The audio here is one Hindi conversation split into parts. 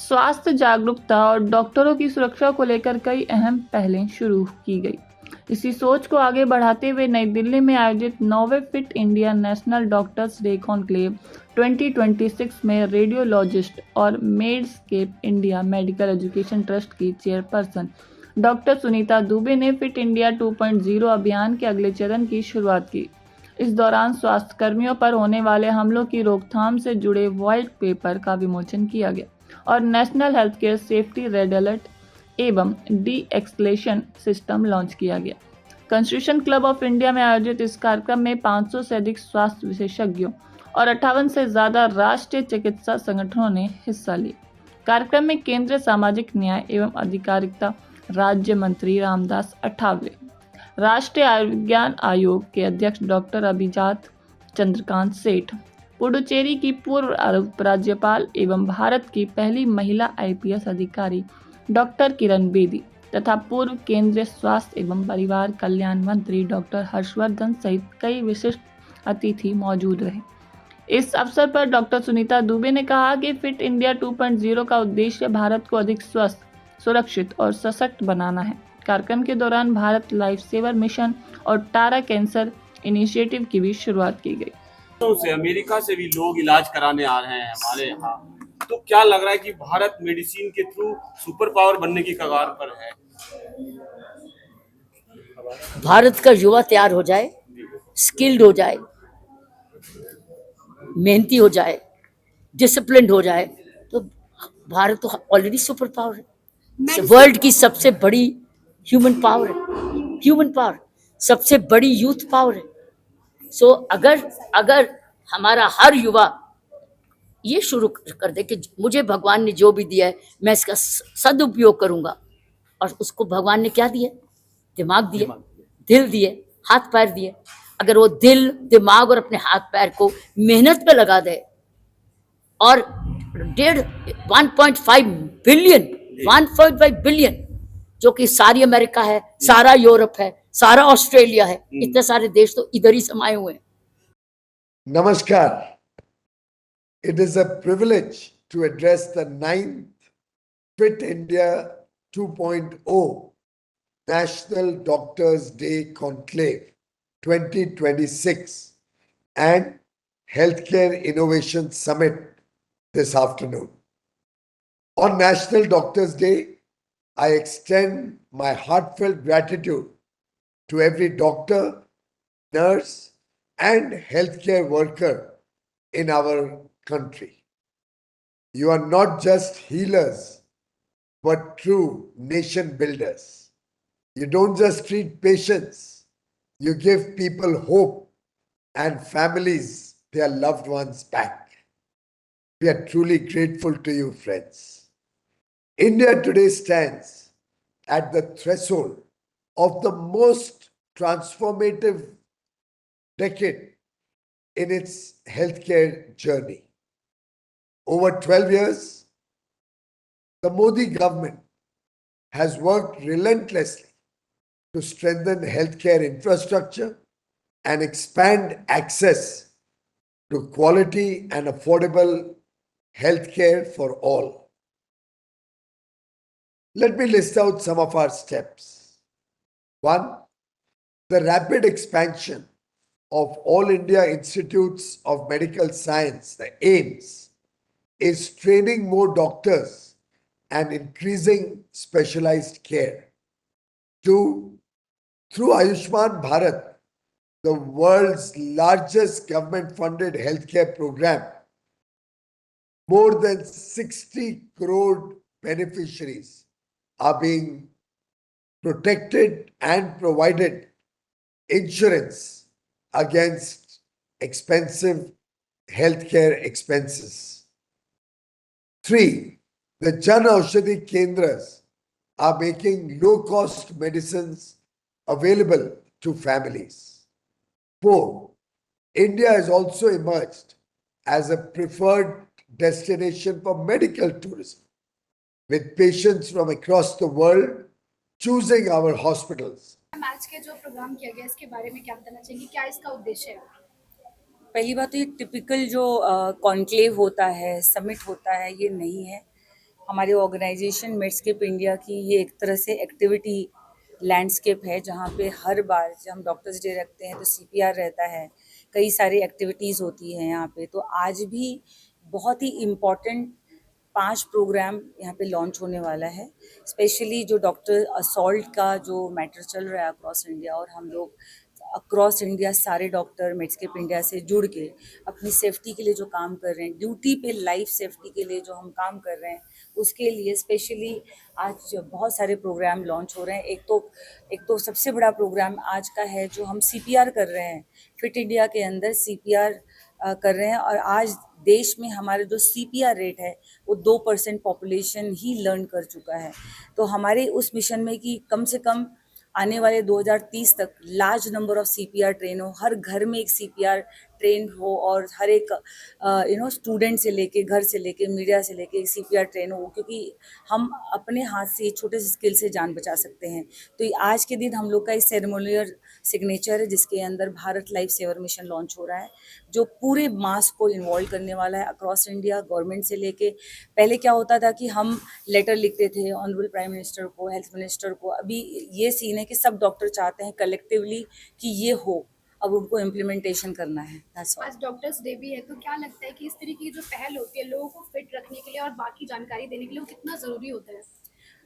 स्वास्थ्य जागरूकता और डॉक्टरों की सुरक्षा को लेकर कई अहम पहलें शुरू की गई। इसी सोच को आगे बढ़ाते हुए नई दिल्ली में आयोजित 9वें Fit India National Doctors Day Conclave 2026 में रेडियोलॉजिस्ट और Medscape India Medical Education Trust की चेयरपर्सन डॉक्टर सुनीता दुबे ने फिट इंडिया 2.0 अभियान के अगले चरण की शुरुआत की। इस दौरान स्वास्थ्य कर्मियों पर होने वाले हमलों की रोकथाम से जुड़े व्हाइट पेपर का विमोचन किया गया और national health care safety red alert एवं डी एक्सलेशन सिस्टम लॉन्च किया गया। कंस्टिट्यूशन क्लब ऑफ इंडिया में आयोजित इस कार्यक्रम में 500 से अधिक स्वास्थ्य विशेषज्ञों और 58 से ज्यादा राष्ट्रीय चिकित्सा संगठनों ने हिस्सा लिया। कार्यक्रम में केंद्रीय सामाजिक न्याय एवं अधिकारिता राज्य मंत्री रामदास अठावले, राष्ट्रीय आयुर्विज्ञान आयोग के अध्यक्ष डॉक्टर अभिजात चंद्रकांत सेठ, पुडुचेरी की पूर्व उपराज्यपाल एवं भारत की पहली महिला आईपीएस अधिकारी डॉक्टर किरण बेदी तथा पूर्व केंद्रीय स्वास्थ्य एवं परिवार कल्याण मंत्री डॉक्टर हर्षवर्धन सहित कई विशिष्ट अतिथि मौजूद रहे। इस अवसर पर डॉक्टर सुनीता दुबे ने कहा कि फिट इंडिया 2.0 का उद्देश्य भारत को अधिक स्वस्थ, सुरक्षित और सशक्त बनाना है। कार्यक्रम के दौरान भारत लाइफ सेवर मिशन और टारा कैंसर इनिशिएटिव की भी शुरुआत की गई। से अमेरिका से भी लोग इलाज कराने आ रहे हैं हमारे यहाँ, तो क्या लग रहा है कि भारत मेडिसिन के थ्रू सुपर पावर बनने की कगार पर है? भारत का युवा तैयार हो जाए, स्किल्ड हो जाए, मेहनती हो जाए, डिसिप्लिन्ड हो जाए, तो भारत तो ऑलरेडी सुपर पावर है। वर्ल्ड की सबसे बड़ी ह्यूमन पावर है, ह्यूमन पावर सबसे बड़ी यूथ पावर है। सो अगर हमारा हर युवा ये शुरू कर दे कि मुझे भगवान ने जो भी दिया है मैं इसका सदुपयोग करूंगा, और उसको भगवान ने क्या दिया? दिमाग दिए, दिल दिए, हाथ पैर दिए। अगर वो दिल, दिमाग और अपने हाथ पैर को मेहनत पे लगा दे और 1.5 बिलियन जो कि सारी अमेरिका है, सारा यूरोप है, सारा ऑस्ट्रेलिया है, इतने सारे देश तो इधर ही समाये हुए हैं। Namaskar. It is a privilege to address the 9th Fit India 2.0 National Doctors Day Conclave 2026 and Healthcare Innovation Summit this afternoon. On National Doctors Day, I extend my heartfelt gratitude to every doctor, nurse, and healthcare worker in our country. You are not just healers, but true nation builders. You don't just treat patients, you give people hope and families their loved ones back. We are truly grateful to you, friends. India today stands at the threshold of the most transformative decade in its healthcare journey. Over 12 years, the Modi government has worked relentlessly to strengthen healthcare infrastructure and expand access to quality and affordable healthcare for all. Let me list out some of our steps. 1. The rapid expansion of All India Institutes of Medical Science, the AIIMS, is training more doctors and increasing specialized care. 2. Through Ayushman Bharat, the world's largest government-funded healthcare program, more than 60 crore beneficiaries are being protected and provided insurance against expensive healthcare expenses. 3. The Jan Aushadhi Kendras are making low-cost medicines available to families. 4. India has also emerged as a preferred destination for medical tourism, with patients from across the world choosing our hospitals. आज के जो प्रोग्राम किया गया इसके बारे में क्या बताना चाहिए, क्या इसका उद्देश्य है? पहली बात तो ये टिपिकल जो कॉन्क्लेव होता है, समिट होता है, ये नहीं है। हमारे ऑर्गेनाइजेशन मेडस्केप इंडिया की ये एक तरह से एक्टिविटी लैंडस्केप है, जहाँ पे हर बार जब हम डॉक्टर्स डे रखते हैं तो सीपीआर रहता है, कई सारी एक्टिविटीज़ होती हैं यहाँ पे। तो आज भी बहुत ही इम्पॉर्टेंट 5 प्रोग्राम यहाँ पे लॉन्च होने वाला है। स्पेशली जो डॉक्टर असॉल्ट का जो मैटर चल रहा है अक्रॉस इंडिया, और हम लोग अक्रॉस इंडिया सारे डॉक्टर मेडस्केप इंडिया से जुड़ के अपनी सेफ्टी के लिए जो काम कर रहे हैं, ड्यूटी पे लाइफ सेफ्टी के लिए जो हम काम कर रहे हैं, उसके लिए स्पेशली आज बहुत सारे प्रोग्राम लॉन्च हो रहे हैं। एक तो सबसे बड़ा प्रोग्राम आज का है जो हम सीपीआर कर रहे हैं, फिट इंडिया के अंदर सीपीआर कर रहे हैं। और आज देश में हमारे जो सीपीआर रेट है वो 2% पॉपुलेशन ही लर्न कर चुका है। तो हमारे उस मिशन में कि कम से कम आने वाले 2030 तक large number of CPR train हो, हर घर में एक सीपीआर ट्रेन हो, और हर एक स्टूडेंट से लेके, घर से लेके, मीडिया से लेके सीपीआर ट्रेन हो, क्योंकि हम अपने हाथ से छोटे से स्किल से जान बचा सकते हैं। तो ये आज के दिन हम लोग का एक सेरेमोनियल सिग्नेचर है जिसके अंदर Bharat life saver mission launch हो रहा है, जो पूरे मास को इन्वॉल्व करने वाला है अक्रॉस इंडिया, गवर्नमेंट से लेके। पहले क्या होता था कि हम लेटर लिखते थे ऑनरेबल प्राइम मिनिस्टर को, हेल्थ मिनिस्टर को। अभी ये सीन है कि सब डॉक्टर चाहते हैं कलेक्टिवली कि ये हो, अब उनको इम्प्लीमेंटेशन करना है। That's all. आज डॉक्टर्स डे भी है, तो क्या लगता है कि इस तरीके की जो पहल होती है लोगों को फिट रखने के लिए और बाकी जानकारी देने के लिए, वो कितना ज़रूरी होता है?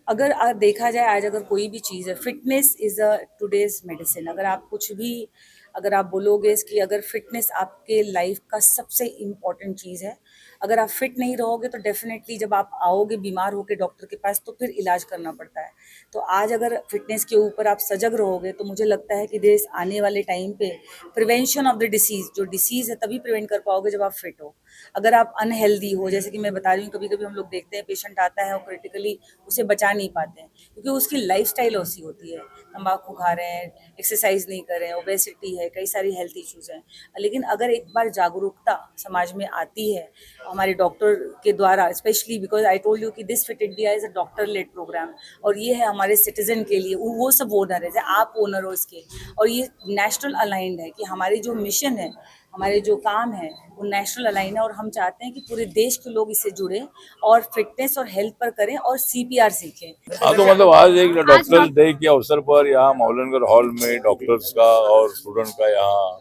अगर देखा जाए, आज अगर कोई भी चीज़ है, fitness is a today's medicine. अगर आप कुछ भी, अगर आप बोलोगे कि अगर फिटनेस आपके लाइफ का सबसे इम्पॉर्टेंट चीज़ है, अगर आप फिट नहीं रहोगे तो डेफिनेटली जब आप आओगे बीमार होकर डॉक्टर के पास तो फिर इलाज करना पड़ता है। तो आज अगर फिटनेस के ऊपर आप सजग रहोगे तो मुझे लगता है कि देश आने वाले टाइम पे प्रिवेंशन ऑफ द डिसीज़, जो डिसीज़ है तभी प्रिवेंट कर पाओगे जब आप फिट हो। अगर आप अनहेल्दी हो, जैसे कि मैं बता रही हूँ, कभी कभी हम लोग देखते हैं पेशेंट आता है और क्रिटिकली उसे बचा नहीं पाते हैं क्योंकि उसकी लाइफस्टाइल ऐसी होती है, तंबाकू खा रहे हैं, एक्सरसाइज नहीं कर रहे हैं, ओबेसिटी है, कई सारी हेल्थ इश्यूज हैं। लेकिन अगर एक बार जागरूकता समाज में आती है हमारे डॉक्टर के द्वारा, especially because I told you कि this Fit India is a doctor led programme, और ये है हमारे सिटीजन के लिए, वो सब ओनर है, जैसे आप ओनर हो इसके, और ये नेशनल अलाइंड है कि हमारी जो मिशन है, हमारे जो काम है वो नेशनल अलाइन है, और हम चाहते हैं कि पूरे देश के लोग इससे जुड़े और फिटनेस और हेल्थ पर करें और सीपीआर सीखें। हाँ, तो मतलब आज एक डॉक्टर्स डे के अवसर पर यहाँ मौलनगर हॉल में डॉक्टर्स का और स्टूडेंट का यहाँ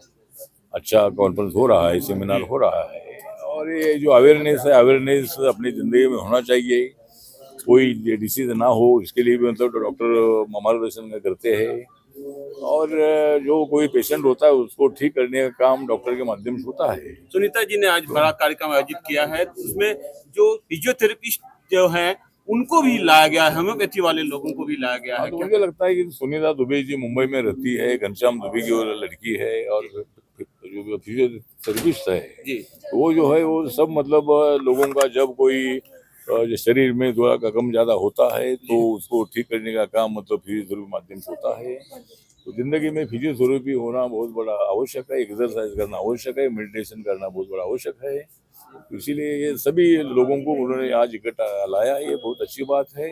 अच्छा कॉन्फ्रेंस हो रहा है, सेमिनार हो रहा है। और ये जो अवेयरनेस है, अवेयरनेस अपनी ज़िंदगी में होना चाहिए, कोई डिसीज ना हो इसके लिए भी मतलब डॉक्टर मार्गदर्शन करते हैं। और जो कोई पेशेंट होता है उसको ठीक करने का काम डॉक्टर के माध्यम से होता है। सुनीता जी ने आज बड़ा कार्यक्रम आयोजित किया है, उसमें जो फिजियोथेरेपिस्ट जो है उनको भी लाया गया है, होम्योपैथी वाले लोगों को भी लाया गया है। तो मुझे लगता है कि सुनीता दुबे जी मुंबई में रहती है, घनश्याम दुबे की वो लड़की है, और जो फिजियोथेरेपिस्ट है जी, वो जो है वो सब मतलब लोगों का जब कोई जो शरीर में थोड़ा का कम ज्यादा होता है तो उसको ठीक करने का काम मतलब फिजियोथेरेपी माध्यम से होता है। तो जिंदगी में फिजियोथेरेपी होना बहुत बड़ा आवश्यक है, एक्सरसाइज करना आवश्यक है, मेडिटेशन करना बहुत बड़ा आवश्यक है। इसीलिए ये सभी लोगों को उन्होंने आज इकट्ठा लाया, ये बहुत अच्छी बात है।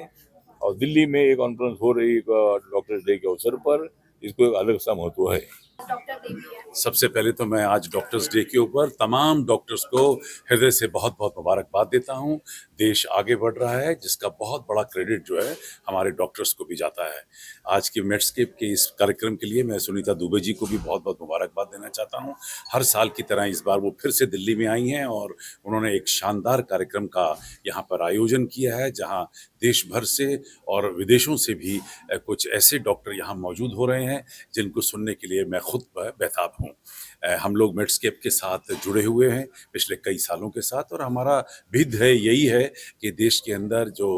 और दिल्ली में एक कॉन्फ्रेंस हो रही है डॉक्टर्स डे के अवसर पर, इसको एक अलग सा महत्व है। डॉक्टर डे भी है। सबसे पहले तो मैं आज डॉक्टर्स डे के ऊपर तमाम डॉक्टर्स को हृदय से बहुत बहुत मुबारकबाद देता हूं। देश आगे बढ़ रहा है जिसका बहुत बड़ा क्रेडिट जो है हमारे डॉक्टर्स को भी जाता है। आज के मेडस्केप के इस कार्यक्रम के लिए मैं सुनीता दुबे जी को भी बहुत बहुत मुबारकबाद देना चाहता हूं। हर साल की तरह इस बार वो फिर से दिल्ली में आई हैं और उन्होंने एक शानदार कार्यक्रम का यहाँ पर आयोजन किया है, जहाँ देश भर से और विदेशों से भी कुछ ऐसे डॉक्टर यहाँ मौजूद हो रहे हैं जिनको सुनने के लिए मैं खुद बेताब हूँ। हम लोग मेडस्केप के साथ जुड़े हुए हैं पिछले कई सालों के साथ, और हमारा भिद है यही है कि देश के अंदर जो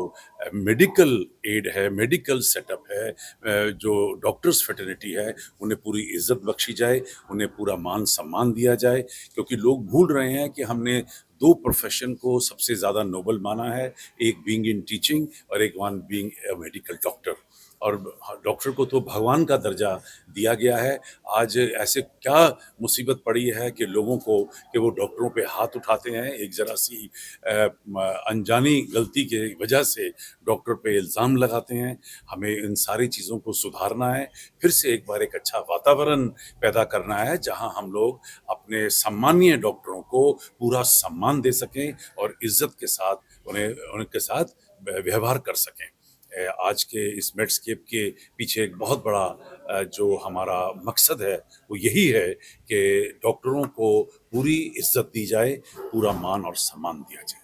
मेडिकल एड है, मेडिकल सेटअप है, जो डॉक्टर्स फ्रेटर्निटी है, उन्हें पूरी इज्जत बख्शी जाए, उन्हें पूरा मान सम्मान दिया जाए। क्योंकि लोग भूल रहे हैं कि हमने दो प्रोफेशन को सबसे ज़्यादा नोबल माना है, एक बीइंग इन टीचिंग और एक one being a medical doctor. और डॉक्टर को तो भगवान का दर्जा दिया गया है। आज ऐसे क्या मुसीबत पड़ी है कि लोगों को कि वो डॉक्टरों पे हाथ उठाते हैं, एक ज़रा सी अनजानी गलती के वजह से डॉक्टर पे इल्ज़ाम लगाते हैं। हमें इन सारी चीज़ों को सुधारना है, फिर से एक बार एक अच्छा वातावरण पैदा करना है जहां हम लोग अपने सम्मानीय डॉक्टरों को पूरा सम्मान दे सकें और इज्जत के साथ उनके साथ व्यवहार कर सकें। आज के इस मेडस्केप के पीछे एक बहुत बड़ा जो हमारा मकसद है वो यही है कि डॉक्टरों को पूरी इज्जत दी जाए, पूरा मान और सम्मान दिया जाए।